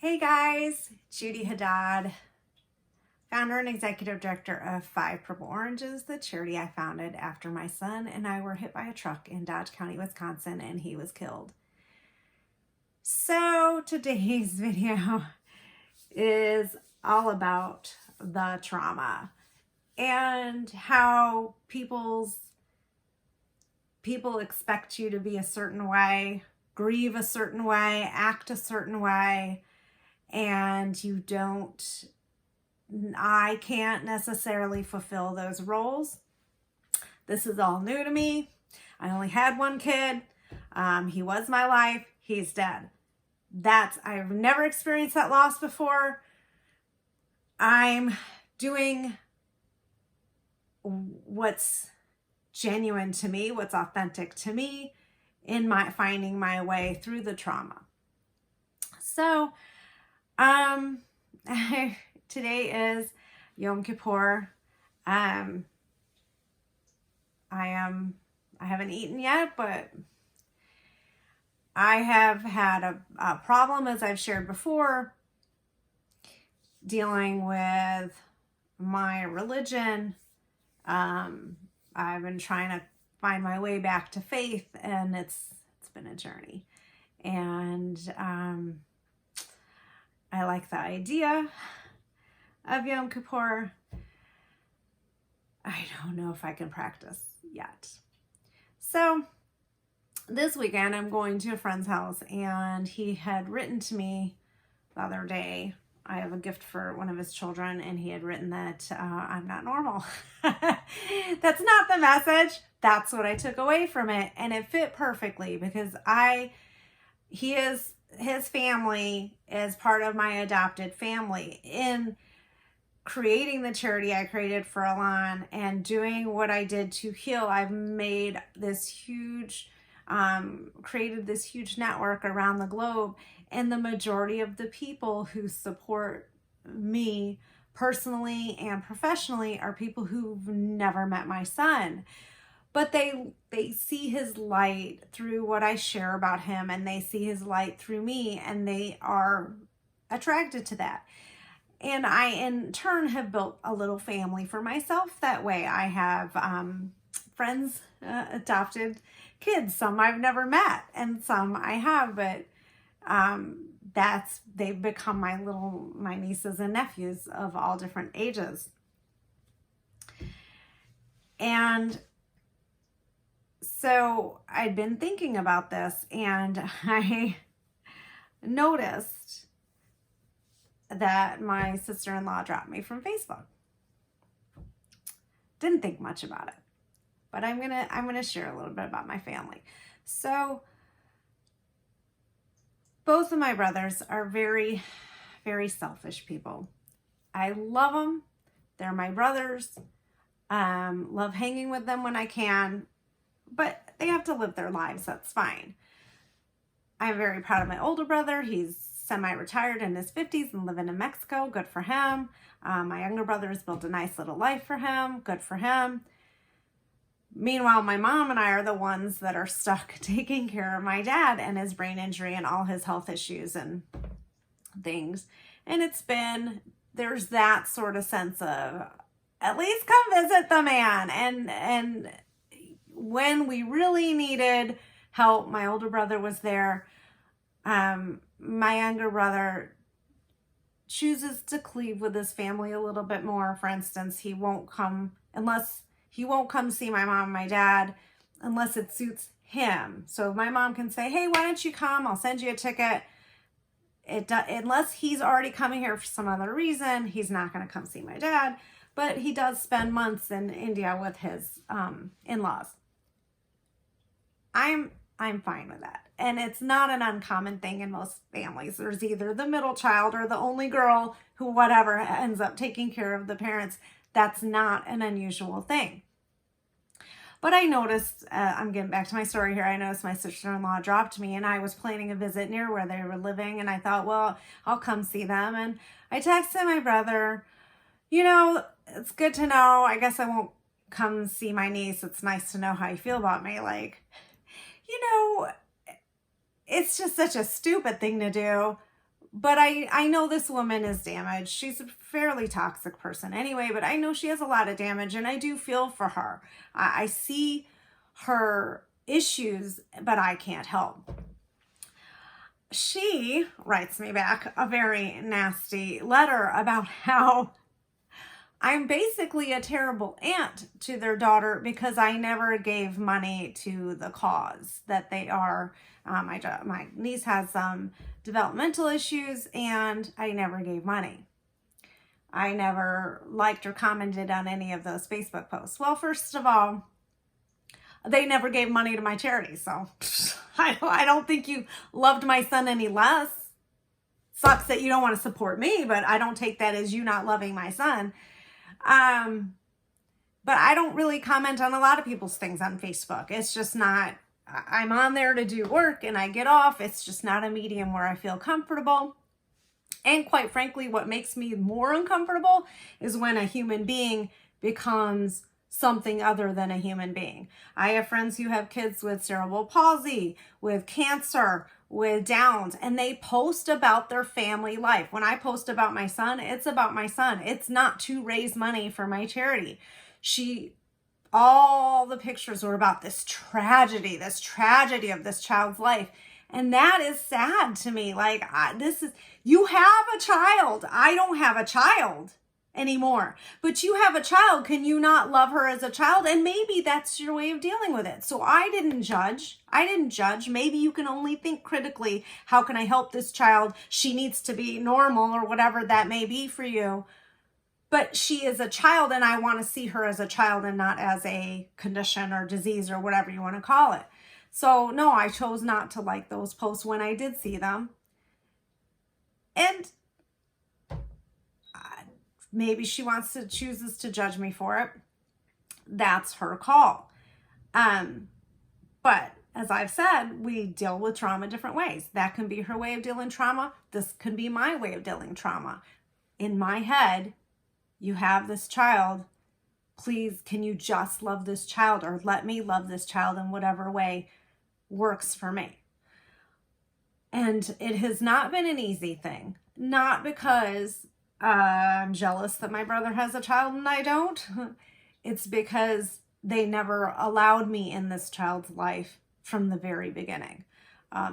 Hey guys, Judy Haddad, founder and executive director of 5 Purple Oranges, the charity I founded after my son and I were hit by a truck in Dodge County, Wisconsin, and he was killed. So today's video is all about the trauma and how people expect you to be a certain way, grieve a certain way, act a certain way, and I can't necessarily fulfill those roles. This is all new to me. I only had one kid. He was my life. He's dead. I've never experienced that loss before. I'm doing what's genuine to me, what's authentic to me in finding my way through the trauma. So, today is Yom Kippur. I haven't eaten yet, but I have had a problem, as I've shared before, dealing with my religion. I've been trying to find my way back to faith, and it's been a journey. And I like the idea of Yom Kippur. I don't know if I can practice yet. So this weekend I'm going to a friend's house, and he had written to me the other day. I have a gift for one of his children, and he had written that I'm not normal. That's not the message. That's what I took away from it, and it fit perfectly because his family is part of my adopted family. In creating the charity I created for Alon and doing what I did to heal, I've made this huge, created this huge network around the globe. And the majority of the people who support me personally and professionally are people who've never met my son. But they see his light through what I share about him, and they see his light through me, and they are attracted to that. And I, in turn, have built a little family for myself that way. I have friends, adopted kids. Some I've never met, and some I have, but they've become my nieces and nephews of all different ages. And so I'd been thinking about this, and I noticed that my sister-in-law dropped me from Facebook. Didn't think much about it, but I'm gonna share a little bit about my family. So both of my brothers are very, very selfish people. I love them. They're my brothers. Love hanging with them when I can, but they have to live their lives. That's fine. I'm very proud of my older brother. He's semi-retired in his 50s and living in Mexico. Good for him. My younger brother has built a nice little life for him. Good for him. Meanwhile, my mom and I are the ones that are stuck taking care of my dad and his brain injury and all his health issues and things. And there's that sort of sense of, at least come visit the man. And when we really needed help, my older brother was there. My younger brother chooses to cleave with his family a little bit more. For instance, he won't come see my mom and my dad unless it suits him. So my mom can say, hey, why don't you come? I'll send you a ticket. Unless he's already coming here for some other reason, he's not going to come see my dad. But he does spend months in India with his in-laws. I'm fine with that. And it's not an uncommon thing in most families. There's either the middle child or the only girl who whatever ends up taking care of the parents. That's not an unusual thing. But I noticed, I'm getting back to my story here, I noticed my sister-in-law dropped me, and I was planning a visit near where they were living, and I thought, well, I'll come see them. And I texted my brother, it's good to know. I guess I won't come see my niece. It's nice to know how you feel about me. It's just such a stupid thing to do. But I know this woman is damaged. She's a fairly toxic person anyway, but I know she has a lot of damage, and I do feel for her. I see her issues, but I can't help. She writes me back a very nasty letter about how I'm basically a terrible aunt to their daughter because I never gave money to the cause that they are. My niece has some developmental issues, and I never gave money. I never liked or commented on any of those Facebook posts. Well, first of all, they never gave money to my charity, so I don't think you loved my son any less. Sucks that you don't want to support me, but I don't take that as you not loving my son. But I don't really comment on a lot of people's things on Facebook. It's just not, I'm on there to do work and I get off. It's just not a medium where I feel comfortable. And quite frankly, what makes me more uncomfortable is when a human being becomes something other than a human being. I have friends who have kids with cerebral palsy, with cancer, with Downs, and they post about their family life. When I post about my son, it's about my son. It's not to raise money for my charity. All the pictures were about this tragedy of this child's life. And that is sad to me. Like, you have a child. I don't have a child anymore, but you have a child. Can you not love her as a child? And maybe that's your way of dealing with it. So I didn't judge. Maybe you can only think critically. How can I help this child? She needs to be normal, or whatever that may be for you. But she is a child, and I want to see her as a child and not as a condition or disease or whatever you want to call it. So no, I chose not to like those posts when I did see them. And maybe she chooses to judge me for it. That's her call. But as I've said, we deal with trauma different ways. That can be her way of dealing trauma. This can be my way of dealing trauma. In my head, you have this child. Please, can you just love this child, or let me love this child in whatever way works for me? And it has not been an easy thing. Not because I'm jealous that my brother has a child and I don't. It's because they never allowed me in this child's life from the very beginning.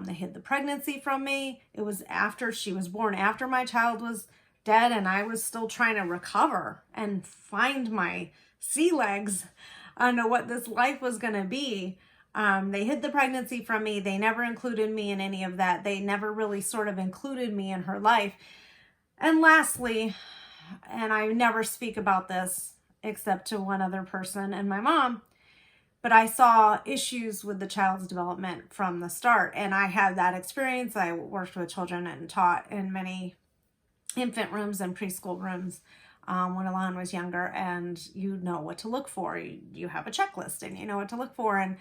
They hid the pregnancy from me. It was after she was born, after my child was dead, and I was still trying to recover and find my sea legs on what this life was going to be. They hid the pregnancy from me. They never included me in any of that. They never really sort of included me in her life. And lastly, and I never speak about this except to one other person and my mom, but I saw issues with the child's development from the start. And I had that experience. I worked with children and taught in many infant rooms and preschool rooms when Alon was younger, and you know what to look for. You have a checklist and you know what to look for. And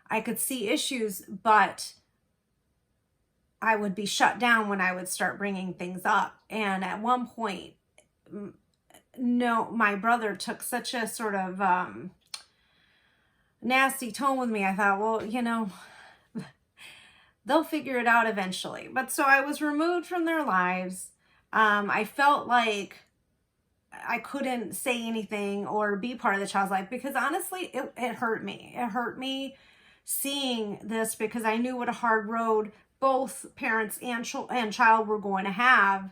I could see issues, but I would be shut down when I would start bringing things up. And at one point, my brother took such a sort of nasty tone with me. I thought, well, they'll figure it out eventually. But so I was removed from their lives. I felt like I couldn't say anything or be part of the child's life because honestly, it hurt me. It hurt me seeing this because I knew what a hard road both parents and child were going to have.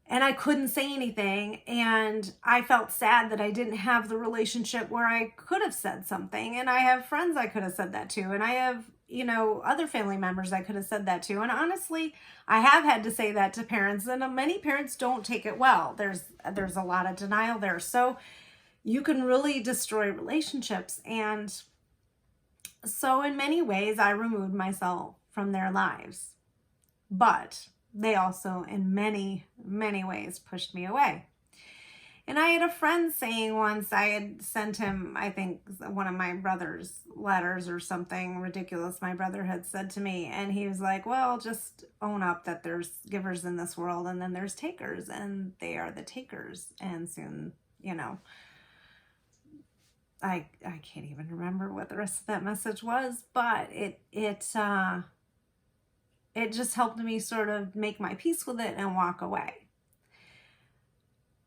And I couldn't say anything. And I felt sad that I didn't have the relationship where I could have said something. And I have friends I could have said that to. And I have, other family members I could have said that to. And honestly, I have had to say that to parents. And many parents don't take it well. There's a lot of denial there. So you can really destroy relationships. And so in many ways, I removed myself from their lives. But they also, in many, many ways, pushed me away. And I had a friend saying once, I had sent him, I think, one of my brother's letters or something ridiculous my brother had said to me. And he was like, well, just own up that there's givers in this world and then there's takers, and they are the takers. And soon, I can't even remember what the rest of that message was, but it it just helped me sort of make my peace with it and walk away.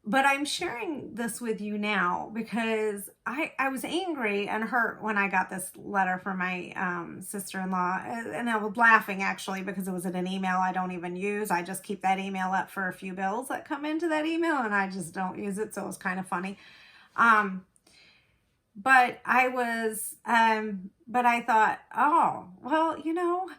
But I'm sharing this with you now because I was angry and hurt when I got this letter from my sister-in-law. And I was laughing, actually, because it was in an email I don't even use. I just keep that email up for a few bills that come into that email, and I just don't use it. So it was kind of funny. But I thought, oh, well, you know,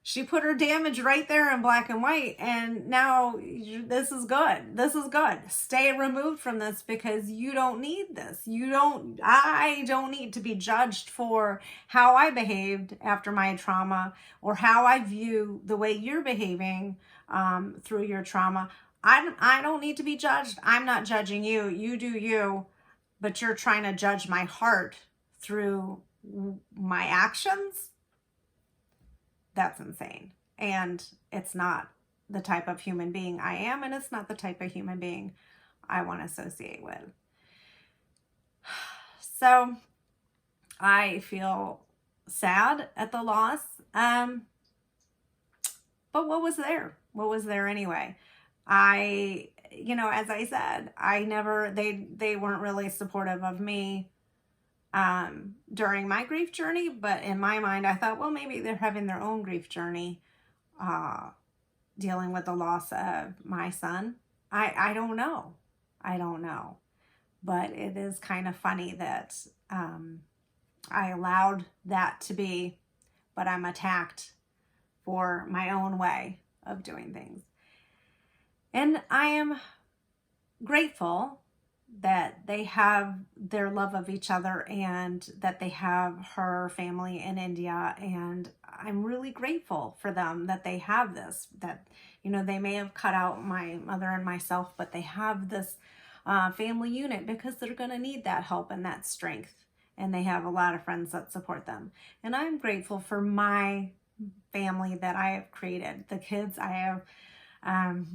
she put her damage right there in black and white, and now this is good. This is good. Stay removed from this because you don't need this. I don't need to be judged for how I behaved after my trauma or how I view the way you're behaving through your trauma. I don't need to be judged. I'm not judging you. You do you, but you're trying to judge my heart through my actions. That's insane. And it's not the type of human being I am, and it's not the type of human being I want to associate with. So I feel sad at the loss. But what was there? What was there anyway? As I said, they weren't really supportive of me during my grief journey, but in my mind, I thought, well, maybe they're having their own grief journey, dealing with the loss of my son. I don't know. I don't know. But it is kind of funny that I allowed that to be, but I'm attacked for my own way of doing things. And I am grateful that they have their love of each other and that they have her family in India. And I'm really grateful for them that they have this, that, they may have cut out my mother and myself, but they have this family unit because they're going to need that help and that strength. And they have a lot of friends that support them. And I'm grateful for my family that I have created. The kids I have,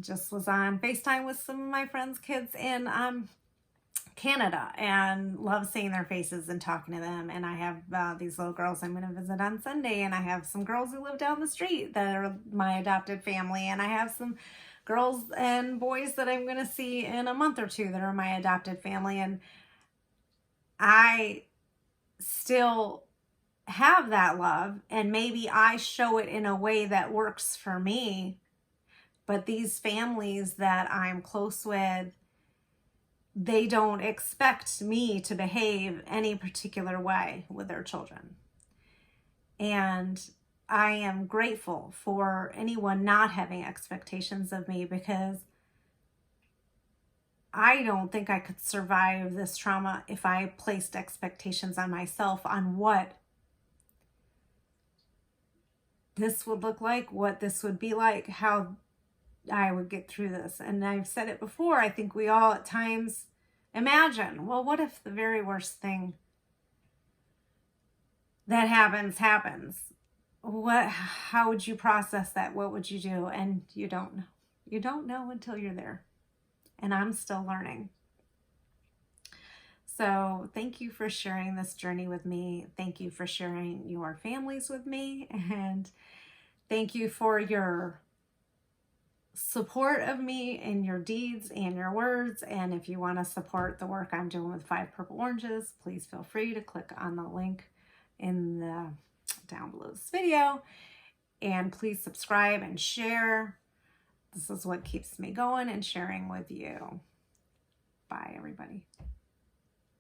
just was on FaceTime with some of my friends' kids in Canada and love seeing their faces and talking to them. And I have these little girls I'm going to visit on Sunday, and I have some girls who live down the street that are my adopted family, and I have some girls and boys that I'm going to see in a month or two that are my adopted family. And I still have that love, and maybe I show it in a way that works for me, but these families that I'm close with, they don't expect me to behave any particular way with their children. And I am grateful for anyone not having expectations of me, because I don't think I could survive this trauma if I placed expectations on myself on what this would look like, what this would be like, how I would get through this. And I've said it before, I think we all at times imagine, well, what if the very worst thing that happens? How would you process that? What would you do? And you don't know. You don't know until you're there. And I'm still learning. So thank you for sharing this journey with me. Thank you for sharing your families with me. And thank you for your support of me and your deeds and your words. And if you want to support the work I'm doing with 5 Purple Oranges, please feel free to click on the link in the down below this video. And please subscribe and share. This is what keeps me going and sharing with you. Bye, everybody.